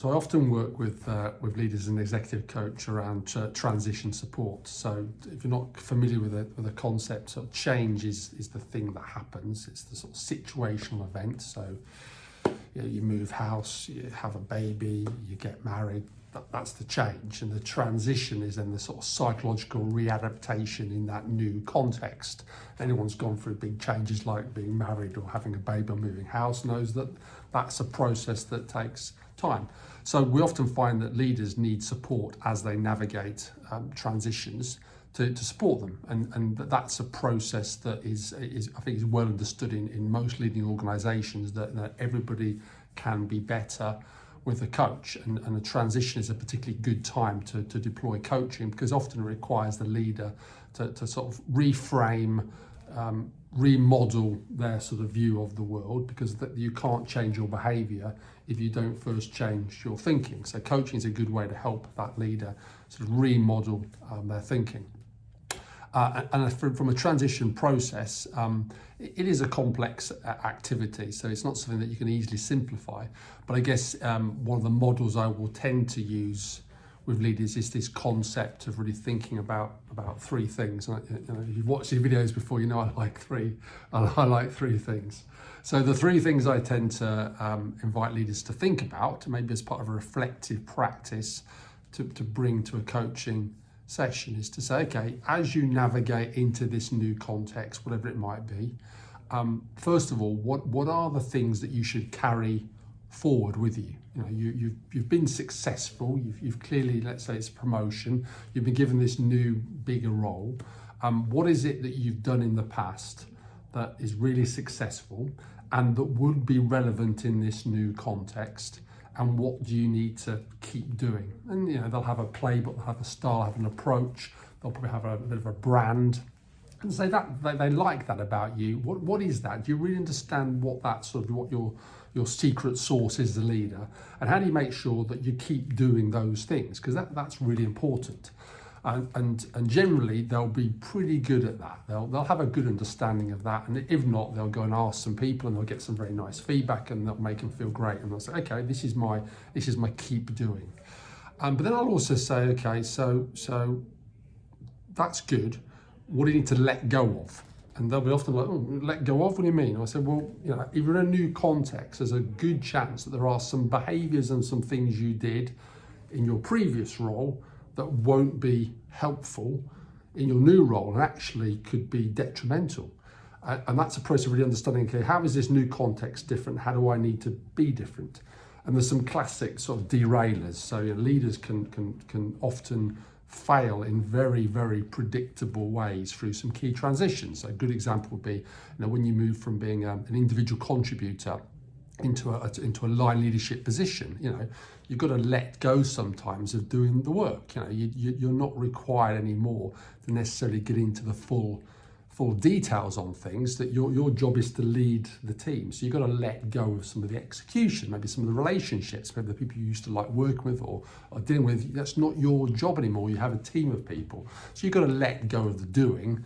So I often work with leaders and executive coach around transition support. So if you're not familiar with the concept, sort of change is the thing that happens. It's the sort of situational event. So you move house, you have a baby, you get married. That's the change, and the transition is then the sort of psychological readaptation in that new context. Anyone's gone through big changes like being married or having a baby or moving house knows that that's a process that takes time. So we often find that leaders need support as they navigate transitions to support them, and that's a process that is I think is well understood in most leading organisations, that everybody can be better with a coach, and a transition is a particularly good time to deploy coaching, because often it requires the leader to sort of reframe, remodel their sort of view of the world, because you can't change your behaviour if you don't first change your thinking. So coaching is a good way to help that leader sort of remodel their thinking. And from a transition process, it is a complex activity, so it's not something that you can easily simplify. But I guess one of the models I will tend to use with leaders is this concept of really thinking about three things. If you've watched these videos before, you know I like three things. So the three things I tend to invite leaders to think about, maybe as part of a reflective practice to bring to a coaching session, is to say, okay, as you navigate into this new context, whatever it might be, first of all, what are the things that you should carry forward with you? You know, you've been successful. You've clearly, let's say it's a promotion. You've been given this new bigger role. What is it that you've done in the past that is really successful and that would be relevant in this new context? And what do you need to keep doing? And they'll have a playbook, they'll have a style, have an approach, they'll probably have a bit of a brand, and say that they like that about you. What is that? Do you really understand what that sort of what your secret sauce is as a leader? And how do you make sure that you keep doing those things? Because that's really important. And generally they'll be pretty good at that. They'll have a good understanding of that, and if not, they'll go and ask some people and they'll get some very nice feedback, and they'll make them feel great, and they'll say, okay, this is my keep doing. But then I'll also say, okay, so that's good. What do you need to let go of? And they'll be often like, oh, let go of? What do you mean? And I said, well, if you're in a new context, there's a good chance that there are some behaviours and some things you did in your previous role that won't be helpful in your new role and actually could be detrimental. And that's a process of really understanding, okay, how is this new context different? How do I need to be different? And there's some classic sort of derailers. So leaders can often fail in very, very predictable ways through some key transitions. A good example would be when you move from being an individual contributor into a line leadership position. You've got to let go sometimes of doing the work. You're not required anymore to necessarily get into the full details on things. That your job is to lead the team. So you've got to let go of some of the execution, maybe some of the relationships, maybe the people you used to like working with or dealing with. That's not your job anymore. You have a team of people. So you've got to let go of the doing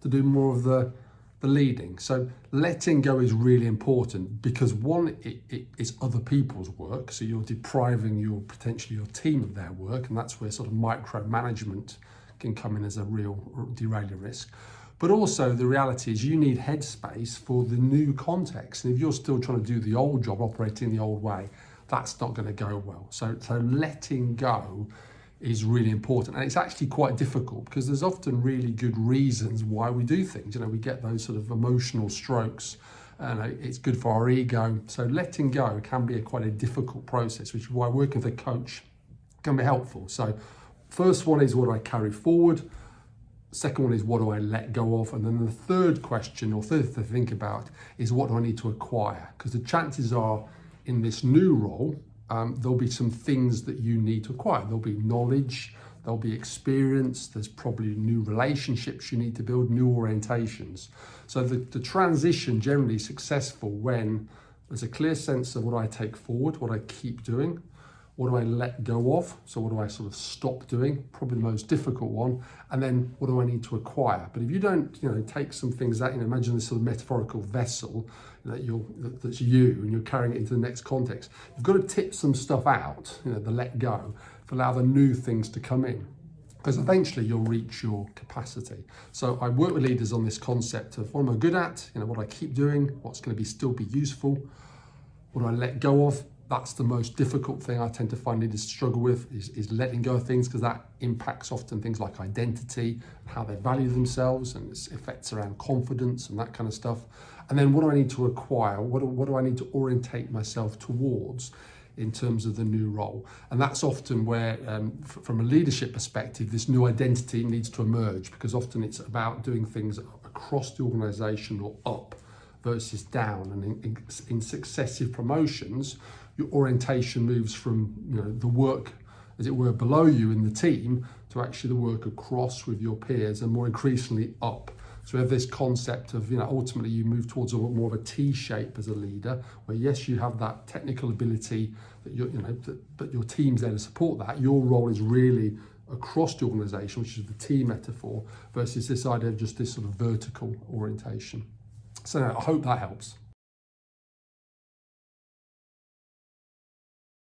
to do more of the leading. So letting go is really important, because one, it's other people's work, so you're depriving potentially your team of their work, and that's where sort of micromanagement can come in as a real derailer risk. But also the reality is you need headspace for the new context, and if you're still trying to do the old job, operating the old way, that's not going to go well. So letting go is really important, and it's actually quite difficult, because there's often really good reasons why we do things. We get those sort of emotional strokes, and it's good for our ego. So letting go can be quite a difficult process, which is why working with a coach can be helpful. So first one is, what do I carry forward? Second one is, what do I let go of? And then the third question, or third to think about, is what do I need to acquire? Because the chances are in this new role, there'll be some things that you need to acquire. There'll be knowledge, there'll be experience, there's probably new relationships you need to build, new orientations. So the transition generally is successful when there's a clear sense of what I take forward, what I keep doing, What do I let go of? So what do I sort of stop doing? Probably the most difficult one. And then what do I need to acquire? But if you don't, take some things out, imagine this sort of metaphorical vessel that's you, and you're carrying it into the next context. You've got to tip some stuff out, the let go, to allow the new things to come in. Because eventually you'll reach your capacity. So I work with leaders on this concept of what am I good at, what I keep doing, what's going to still be useful, what do I let go of. That's the most difficult thing I tend to find leaders struggle with is letting go of things, because that impacts often things like identity, how they value themselves, and its effects around confidence and that kind of stuff. And then what do I need to acquire? What do I need to orientate myself towards in terms of the new role? And that's often where, from a leadership perspective, this new identity needs to emerge, because often it's about doing things across the organisation or up versus down. And in successive promotions, your orientation moves from the work, as it were, below you in the team to actually the work across with your peers, and more increasingly up. So we have this concept of, ultimately you move towards a more of a T shape as a leader, where yes, you have that technical ability that but your team's there to support that. Your role is really across the organisation, which is the T metaphor, versus this idea of just this sort of vertical orientation. So I hope that helps.